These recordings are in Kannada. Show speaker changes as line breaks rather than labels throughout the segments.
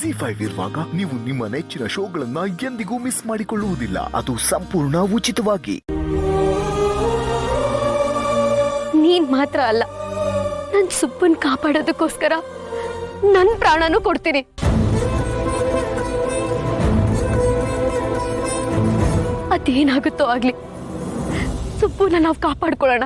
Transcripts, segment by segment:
ZEE5 ಇರುವಾಗ ನೀವು ನಿಮ್ಮ ನೆಚ್ಚಿನ ಶೋಗಳನ್ನ ಎಂದಿಗೂ ಮಿಸ್ ಮಾಡಿಕೊಳ್ಳುವುದಿಲ್ಲ. ಅದು ಸಂಪೂರ್ಣ ಉಚಿತವಾಗಿ.
ನೀನ್ ಮಾತ್ರ ಅಲ್ಲ, ನನ್ ಸುಬ್ಬನ್ ಕಾಪಾಡೋದಕ್ಕೋಸ್ಕರ ನನ್ ಪ್ರಾಣನೂ ಕೊಡ್ತೀನಿ. ಅದೇನಾಗುತ್ತೋ ಆಗ್ಲಿ, ಸುಬ್ಬುನ ನಾವು ಕಾಪಾಡ್ಕೊಳ್ಳೋಣ.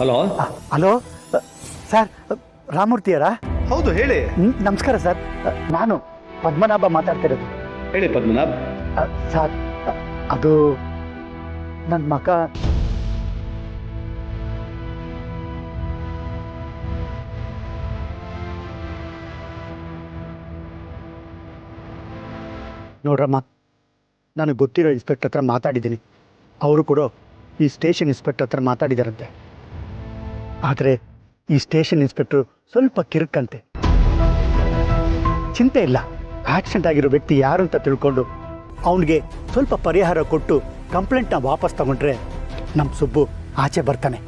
ಹಲೋ
ಹಲೋ ಸರ್, ರಾಮೂರ್ತಿಯರಾ?
ಹೌದು, ಹೇಳಿ.
ನಮಸ್ಕಾರ ಸರ್, ನಾನು ಪದ್ಮನಾಭ ಮಾತಾಡ್ತಿರೋದು.
ಹೇಳಿ ಪದ್ಮನಾಭ್.
ಸರ್, ಅದು ನನ್ನ ಮಗ ನೋಡ್ರಮ್ಮ, ನನಗೆ ಗೊತ್ತಿರೋ ಇನ್ಸ್ಪೆಕ್ಟರ್ ಹತ್ರ ಮಾತಾಡಿದ್ದೀನಿ. ಅವರು ಕೂಡ ಈ ಸ್ಟೇಷನ್ ಇನ್ಸ್ಪೆಕ್ಟರ್ ಹತ್ರ ಮಾತಾಡಿದಾರಂತೆ. ಆದರೆ ಈ ಸ್ಟೇಷನ್ ಇನ್ಸ್ಪೆಕ್ಟ್ರು ಸ್ವಲ್ಪ ಕಿರುಕಂತೆ. ಚಿಂತೆ ಇಲ್ಲ, ಆಕ್ಸಿಡೆಂಟ್ ಆಗಿರೋ ವ್ಯಕ್ತಿ ಯಾರು ಅಂತ ತಿಳ್ಕೊಂಡು ಅವನಿಗೆ ಸ್ವಲ್ಪ ಪರಿಹಾರ ಕೊಟ್ಟು ಕಂಪ್ಲೇಂಟ್ನ ವಾಪಸ್ ತಗೊಂಡ್ರೆ ನಮ್ಮ ಸುಬ್ಬು ಆಚೆ ಬರ್ತಾನೆ.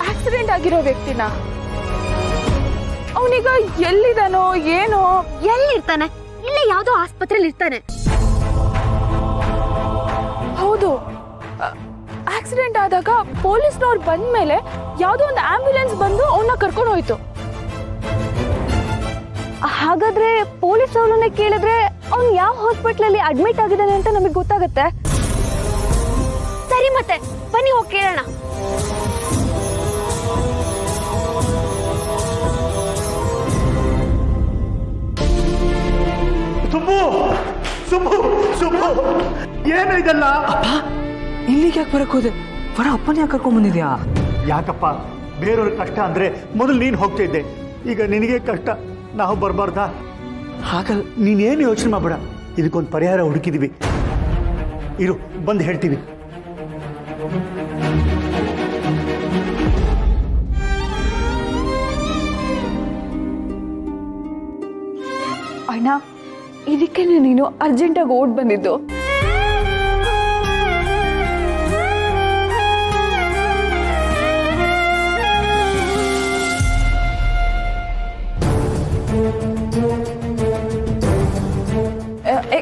ಆಕ್ಸಿಡೆಂಟ್ ಆಗಿರೋ ವ್ಯಕ್ತಿನ ಅವನೀಗ ಎಲ್ಲಿದಾನೋ ಏನೋ?
ಎಲ್ಲಿರ್ತಾನೆ? ಇಲ್ಲೇ ಯಾವ್ದೋ ಆಸ್ಪತ್ರೆಯಲ್ಲಿ ಇರ್ತಾನೆ.
ಹೌದು, ಆಕ್ಸಿಡೆಂಟ್ ಆದಾಗ ಪೊಲೀಸ್ನವ್ರು ಬಂದ್ಮೇಲೆ ಯಾವ್ದೋ ಒಂದು ಆಂಬ್ಯುಲೆನ್ಸ್ ಬಂದು ಅವನ್ನ ಕರ್ಕೊಂಡು ಹೋಯ್ತು.
ಹಾಗಾದ್ರೆ ಪೊಲೀಸ್ ಅವನನ್ನ ಕೇಳಿದ್ರೆ ಅವ್ನು ಯಾವ ಹಾಸ್ಪಿಟ್ಲಲ್ಲಿ ಅಡ್ಮಿಟ್ ಆಗಿದ್ದಾನೆ ಅಂತ ನಮಗೆ ಗೊತ್ತಾಗುತ್ತೆ. ಸರಿ, ಮತ್ತೆ ಬನ್ನಿ ಹೋಗಿ ಕೇಳೋಣ.
ಸುಬ್ಬು, ಸುಬ್ಬು, ಸುಬ್ಬು, ಏನು ಇದಲ್ಲ?
ಇಲ್ಲಿಗೆ ಯಾಕೆ ಬರಕ್ ಹೋದೆ? ಬರ ಅಪ್ಪನ ಯಾಕೆ ಕರ್ಕೊಂಡ್ ಬಂದಿದ್ಯಾ?
ಯಾಕಪ್ಪ, ಬೇರೆಯವ್ರ ಕಷ್ಟ ಅಂದ್ರೆ ಮೊದಲು ನೀನು ಹೋಗ್ತಿದ್ದೆ, ಈಗ ನಿನಗೆ ಕಷ್ಟ, ನಾವು ಬರಬಾರ್ದಾ?
ಹಾಗಲ್ಲ,
ನೀನೇನು ಯೋಚನೆ ಮಾಡಬೇಡ, ಇದಕ್ಕೊಂದು ಪರಿಹಾರ ಹುಡುಕಿದೀವಿ. ಇರು, ಬಂದು ಹೇಳ್ತೀವಿ.
ಅಣ್ಣ, ಇದಕ್ಕೆ ನೀನು ಅರ್ಜೆಂಟಾಗಿ ಓಡ್ ಬಂದಿದ್ದು.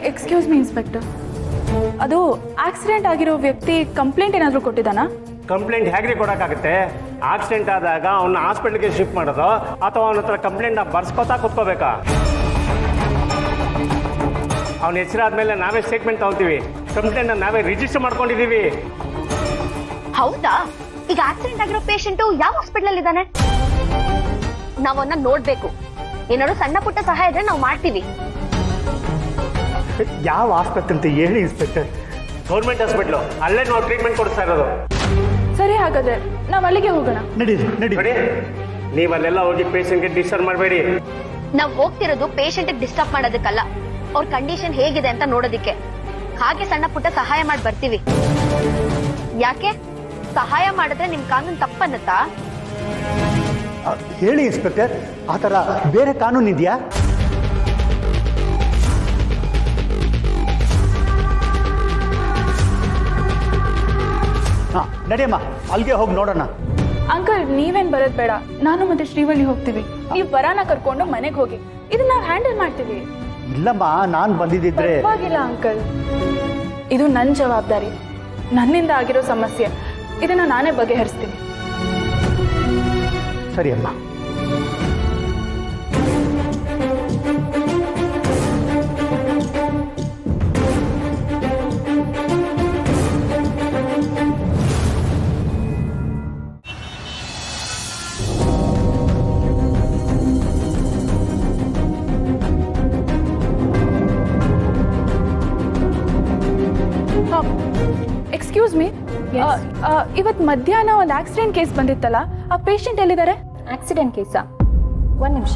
ಎಕ್ಸ್ಕ್ಯೂಸ್ ಮೀ ಇನ್ಸ್ಪೆಕ್ಟರ್, ಅದು ಆಕ್ಸಿಡೆಂಟ್ ಆಗಿರೋ ವ್ಯಕ್ತಿ ಕಂಪ್ಲೇಂಟ್ ಏನಾದರೂ ಕೊಟ್ಟಿದ್ದಾನಾ?
ಕಂಪ್ಲೇಂಟ್ ಹೇಗ್ರಿ ಕೊಡೋಕ್ಕಾಗುತ್ತೆ? ಆಕ್ಸಿಡೆಂಟ್ ಆದಾಗ ಅವನ್ನ ಹಾಸ್ಪಿಟ್ಲಿಗೆ ಶಿಫ್ಟ್ ಮಾಡೋದು ಅಥವಾ ಅವನ ಹತ್ರ ಕಂಪ್ಲೇಂಟ್ನ ಬರ್ಸ್ಕೊತಾ ಕೂತ್ಕೋಬೇಕಾ? ಅವ್ನ ಹೆಸರಾದ್ಮೇಲೆ ನಾವೇ ಸ್ಟೇಟ್ಮೆಂಟ್ ತಗೋತೀವಿ, ಕಂಪ್ಲೇಂಟ್ನ ನಾವೇ ರಿಜಿಸ್ಟರ್ ಮಾಡ್ಕೊಂಡಿದ್ದೀವಿ.
ಹೌದಾ? ಈಗ ಆಕ್ಸಿಡೆಂಟ್ ಆಗಿರೋ ಪೇಷಂಟು ಯಾವ ಹಾಸ್ಪಿಟಲ್ ಇದ್ದಾನೆ? ನಾವನ್ನ ನೋಡ್ಬೇಕು. ಏನಾದ್ರು ಸಣ್ಣ ಪುಟ್ಟ ಸಹಾಯ ಇದ್ರೆ ನಾವು ಮಾಡ್ತೀವಿ.
ಯಾವ ಆಸ್ಪತ್ರೆ ಅಂತ ಹೇಳಿ ಇನ್ಸ್ಪೆಕ್ಟರ್?
ಗೌರ್ಮೆಂಟ್ ಹಾಸ್ಪಿಟ್ಲು, ಅಲ್ಲೇ ನಾವು ಟ್ರೀಟ್ಮೆಂಟ್ ಕೊಡಿಸ್ತಾ ಇರೋದು.
ಸರಿ, ಹಾಗಾದ್ರೆ ನಾವು ಅಲ್ಲಿಗೆ ಹೋಗೋಣ.
ನಡೀರಿ, ನಡಿ.
ನೋಡಿ, ನೀವು ಅಲ್ಲೆಲ್ಲ ಹೋಗಿ ಪೇಷಂಟ್ಗೆ ಡಿಸ್ಟರ್ಬ್ ಮಾಡಬೇಡಿ.
ನಾವು ಹೋಗ್ತಿರೋದು ಪೇಷಂಟ್ ಡಿಸ್ಟರ್ಬ್ ಮಾಡೋದಕ್ಕಲ್ಲ, ಅವ್ರ ಕಂಡೀಷನ್ ಹೇಗಿದೆ ಅಂತ ನೋಡೋದಿಕ್ಕೆ. ಹಾಗೆ ಸಣ್ಣ ಪುಟ್ಟ ಸಹಾಯ ಮಾಡಿ ಬರ್ತೀವಿ. ಯಾಕೆ ಸಹಾಯ ಮಾಡಿದ್ರೆ ನಿಮ್ ಕಾನೂನು ತಪ್ಪನ್ನತ್ತಾ?
ಹೇಳಿ ಇನ್ಸ್ಪೆಕ್ಟರ್, ಆ ಥರ ಬೇರೆ ಕಾನೂನು ಇದೆಯಾ? ಹಾಂ, ನಡಿಯಮ್ಮ, ಅಲ್ಲಿಗೆ ಹೋಗಿ ನೋಡೋಣ.
ಅಂಕಲ್, ನೀವೇನ್ ಬರೋದ್ ಬೇಡ, ನಾನು ಮತ್ತೆ ಶ್ರೀವಳ್ಳಿ ಹೋಗ್ತೀವಿ. ನೀವು ಬರಾನ ಕರ್ಕೊಂಡು ಮನೆಗೆ ಹೋಗಿ, ಇದನ್ನ ನಾವು ಹ್ಯಾಂಡಲ್ ಮಾಡ್ತೀವಿ.
ಇಲ್ಲಮ್ಮ, ನಾನು ಬಂದಿದ್ದಿದ್ರೆ.
ಪರವಾಗಿಲ್ಲ ಅಂಕಲ್, ಇದು ನನ್ನ ಜವಾಬ್ದಾರಿ, ನನ್ನಿಂದ ಆಗಿರೋ ಸಮಸ್ಯೆ, ಇದನ್ನ ನಾನೇ ಬಗೆಹರಿಸ್ತೀನಿ.
ಸರಿ ಅಮ್ಮ.
ಎಕ್ಸ್ಕ್ಯೂಸ್ ಮೀ, ಇವತ್ತು ಮಧ್ಯಾಹ್ನ ಒಂದು ಆಕ್ಸಿಡೆಂಟ್ ಕೇಸ್ ಬಂದಿತ್ತಲ್ಲ, ಆ ಪೇಷಂಟ್ ಎಲ್ಲಿದ್ದಾರೆ?
ಆಕ್ಸಿಡೆಂಟ್ ಕೇಸಾ? ಒಂದು ನಿಮಿಷ.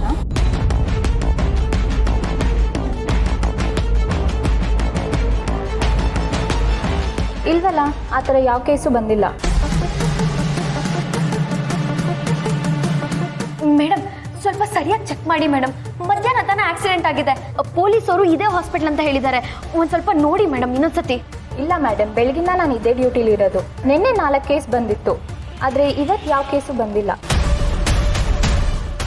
ಇಲ್ವಲ್ಲ, ಆ ಥರ ಯಾವ ಕೇಸು ಬಂದಿಲ್ಲ.
ಸರಿಯಾಗಿ ಚೆಕ್ ಮಾಡಿ ಮೇಡಮ್. ಮಧ್ಯಾಹ್ನ ತಾನೇ ಆಕ್ಸಿಡೆಂಟ್ ಆಗಿದೆ. ಪೊಲೀಸರು ಇದೇ ಹಾಸ್ಪಿಟಲ್ ಅಂತ ಹೇಳಿದ್ದಾರೆ. ಒಂದ್ ಸ್ವಲ್ಪ ನೋಡಿ ಮೇಡಮ್ ಇನ್ನೊಂದ್ಸತಿ.
ಇಲ್ಲ ಮೇಡಮ್, ಬೆಳಗಿನ ನಾನು ಇದೇ ಡ್ಯೂಟಿಲಿ ಇರೋದು. ನಿನ್ನೆ 4 ಕೇಸ್ ಬಂದಿತ್ತು, ಆದರೆ ಇವತ್ತು ಯಾವ ಕೇಸು ಬಂದಿಲ್ಲ.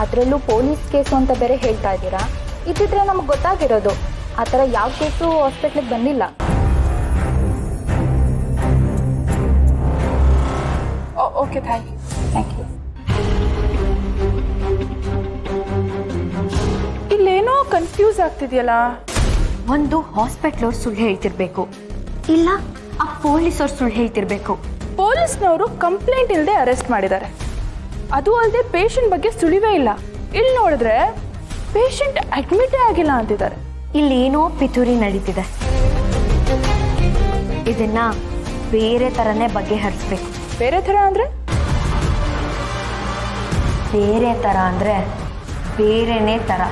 ಅದರಲ್ಲೂ ಪೊಲೀಸ್ ಕೇಸು ಅಂತ ಬೇರೆ ಹೇಳ್ತಾ ಇದ್ದೀರಾ. ಇದ್ದಿದ್ರೆ ನಮಗೆ ಗೊತ್ತಾಗಿರೋದು. ಆ ಥರ ಯಾವ ಕೇಸು ಹಾಸ್ಪಿಟ್ಲಿಗೆ ಬಂದಿಲ್ಲ.
Okay, thank you.
Thank you.
ಇಲ್ಲೇನೋ ಕನ್ಫ್ಯೂಸ್ ಆಗ್ತಿದೆಯಲ್ಲ.
ಒಂದು ಹಾಸ್ಪಿಟಲ್ ಅವ್ರು ಸುಳ್ಳು ಹೇಳ್ತಿರ್ಬೇಕು, ಇಲ್ಲ ಆ ಪೊಲೀಸವ್ರು ಸುಳ್ಳು ಹೇಳ್ತಿರ್ಬೇಕು.
ಪೊಲೀಸ್ನವರು ಕಂಪ್ಲೇಂಟ್ ಇಲ್ಲದೆ ಅರೆಸ್ಟ್ ಮಾಡಿದ್ದಾರೆ. ಅದು ಅಲ್ಲದೆ ಪೇಷಂಟ್ ಬಗ್ಗೆ ಸುಳಿವೇ ಇಲ್ಲ. ಇಲ್ಲಿ ನೋಡಿದ್ರೆ ಪೇಷಂಟ್ ಅಡ್ಮಿಟೇ ಆಗಿಲ್ಲ ಅಂತಿದ್ದಾರೆ.
ಇಲ್ಲಿ ಏನೋ ಪಿತೂರಿ ನಡೀತಿದೆ. ಇದನ್ನ ಬೇರೆ ತರನೇ ಬಗೆಹರಿಸ್ಬೇಕು.
ಬೇರೆ ಥರ ಅಂದರೆ?
ಬೇರೆ ತರ ಅಂದ್ರೆ ಬೇರೆನೇ ತರ.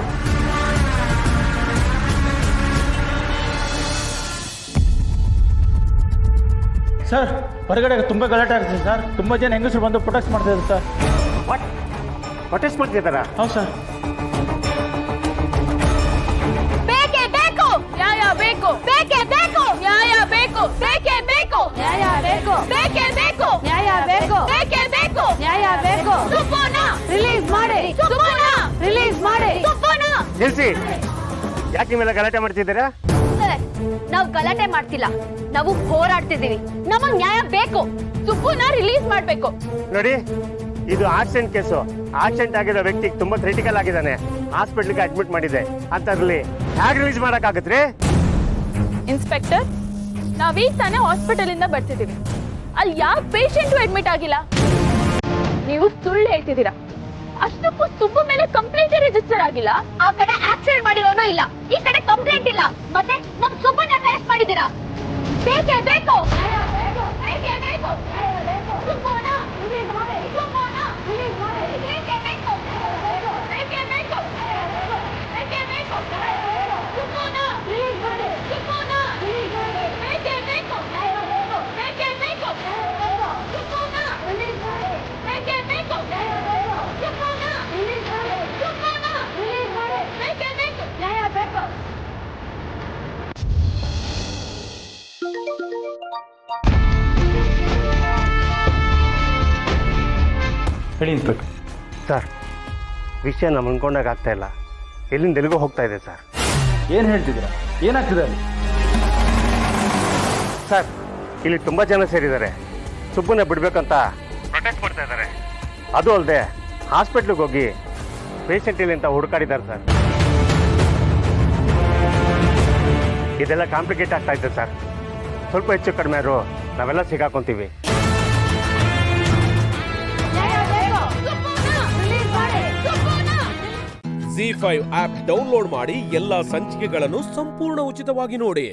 ಸರ್, ಹೊರಗಡೆ ತುಂಬ ಗಲಾಟೆ ಆಗ್ತಿದೆ ಸರ್. ತುಂಬ ಜನ ಹೆಂಗಸರು ಬಂದು ಪ್ರೊಟೆಸ್ಟ್ ಮಾಡ್ತಾ ಇದ್ದಾರೆ ಸರ್.
ಪ್ರೊಟೆಸ್ಟ್ ಮಾಡ್ತಿದ್ದಾರಾ?
ಹೌದು ಸರ್.
ಬೇಕೇ ಬೇಕು ನ್ಯಾಯ ಬೇಕು, ಬೇಕೇ ಬೇಕು ನ್ಯಾಯ ಬೇಕು, ಬೇಕೇ ಬೇಕು ನ್ಯಾಯ ಬೇಕು, ಬೇಕೇ ಬೇಕು ನ್ಯಾಯ ಬೇಕು, ಬೇಕೇ ಬೇಕು ನ್ಯಾಯ ಬೇಕು. ಸುಬ್ಬಣ್ಣ ರಿಲೀಸ್ ಮಾಡಿ, ಸುಬ್ಬಣ್ಣ ರಿಲೀಸ್ ಮಾಡಿ, ಸುಬ್ಬಣ್ಣ.
ನಿಲ್ಸಿ. ಯಾಕೆ ನಿಮ್ಮೆಲ್ಲ ಗಲಾಟೆ ಮಾಡ್ತಿದ್ದೀರಾ?
ನಾವು ಗಲಾಟೆ ಮಾಡ್ತಿಲ್ಲ, ನಾವು ಹೋರಾಡ್ತಿದ್ದೀವಿ. ನಮಗ್ ನ್ಯಾಯ ಬೇಕು.
ಸುಬ್ಬಣ್ಣ ರಿಲೀಸ್ ಮಾಡ್ಬೇಕು.
ನೋಡಿ, ಇದು ಆಕ್ಸಿಡೆಂಟ್ ಕೇಸು. ಆಕ್ಸಿಡೆಂಟ್ ಆಗಿರೋ ವ್ಯಕ್ತಿ ತುಂಬಾ ಕ್ರಿಟಿಕಲ್ ಆಗಿದ್ದಾನೆ. ಹಾಸ್ಪಿಟ್ಲಿಗೆ ಅಡ್ಮಿಟ್ ಮಾಡಿದೆ ಅಂತದ್ರಲ್ಲಿ ಹೇಗೆ ರಿಲೀಸ್ ಮಾಡಕ್ಕಾಗತ್ರಿ?
ಇನ್ಸ್ಪೆಕ್ಟರ್, ನಾವೀಗ ತಾನೇ ಹಾಸ್ಪಿಟಲ್ ಇಂದ ಬರ್ತಿದ್ದೀವಿ. ಅಲ್ಲಿ ಯಾವ ಪೇಷಂಟು ಅಡ್ಮಿಟ್ ಆಗಿಲ್ಲ. ನೀವು ಸುಳ್ಳು ಹೇಳ್ತಿದ್ದೀರಾ. ಅಷ್ಟಕ್ಕೂ ಸುಬ್ಬು ಮೇಲೆ ಕಂಪ್ಲೇಂಟ್ ರಿಜಿಸ್ಟರ್ ಆಗಿಲ್ಲ.
ಆ ಕಡೆ ಆಕ್ಸಿಡೆಂಟ್ ಮಾಡಿರೋನು ಇಲ್ಲ, ಈ ಕಡೆ ಕಂಪ್ಲೇಂಟ್ ಇಲ್ಲ. ಮತ್ತೆ ನಮ್ ಸುಬ್ಬಣ್ಣ ಅರೆಸ್ಟ್ ಮಾಡಿದ್ದೀರಾ. ಬೇಕೇ ಬೇಕು, ಬೇಕೇ ಬೇಕು, ಸುಬ್ಬಣ್ಣ ರಿಲೀಸ್ ಮಾಡಿ, ಸುಬ್ಬಣ್ಣ ರಿಲೀಸ್ ಮಾಡಿ, ಬೇಕೇ ಬೇಕು, ಬೇಕೇ ಬೇಕು, ಬೇಕೇ ಬೇಕು, ಸುಬ್ಬಣ್ಣ ರಿಲೀಸ್ ಮಾಡಿ, ಸುಬ್ಬಣ್ಣ ರಿಲೀಸ್ ಮಾಡಿ, ಬೇಕೇ ಬೇಕು, ಬೇಕೇ ಬೇಕು, ಸುಬ್ಬಣ್ಣ ರಿಲೀಸ್ ಮಾಡಿ, ಬೇಕೇ ಬೇಕು, ಸುಬ್ಬಣ್ಣ ರಿಲೀಸ್ ಮಾಡಿ, ಸುಬ್ಬಣ್ಣ ರಿಲೀಸ್ ಮಾಡಿ, ಬೇಕೇ ಬೇಕು, ನ್ಯಾಯ ಬೇಕು.
ಹೇಳಿ ಇನ್ಸ್ಪೆಕ್ಟರ್.
ಸರ್, ವಿಷಯ ನಮ್ಗೆ ಅನ್ಕೊಂಡಾಗ ಆಗ್ತಾ ಇಲ್ಲ. ಎಲ್ಲಿಂದ ಎಲ್ಲಿಗೂ ಹೋಗ್ತಾ ಇದೆ ಸರ್.
ಏನು ಹೇಳ್ತಿದ್ದೀರಾ? ಏನಾಗ್ತಿದೆ ಅಲ್ಲಿ?
ಸರ್, ಇಲ್ಲಿ ತುಂಬಾ ಜನ ಸೇರಿದ್ದಾರೆ. ಸುಬ್ಬನ್ನ ಬಿಡ್ಬೇಕಂತ ಪ್ರೊಟೆಸ್ಟ್ ಮಾಡ್ತಾ ಇದ್ದಾರೆ. ಅದು ಅಲ್ಲದೆ ಹಾಸ್ಪಿಟ್ಲಿಗೆ ಹೋಗಿ ಪೇಷಂಟ್ ಇಲ್ಲಿ ಅಂತ ಹುಡುಕಾಡಿದ್ದಾರೆ ಸರ್. ಇದೆಲ್ಲ ಕಾಂಪ್ಲಿಕೇಟ್ ಆಗ್ತಾ ಇದೆ ಸರ್. ಸ್ವಲ್ಪ ಹೆಚ್ಚು ಕಡಿಮೆ ಆದ್ರೂ ನಾವೆಲ್ಲ ಸಿಗಾಕೊಂತೀವಿ.
ZEE5 ಆಪ್ ಡೌನ್ಲೋಡ್ ಮಾಡಿ ಎಲ್ಲಾ ಸಂಚಿಕೆಗಳನ್ನು ಸಂಪೂರ್ಣ ಉಚಿತವಾಗಿ ನೋಡಿ.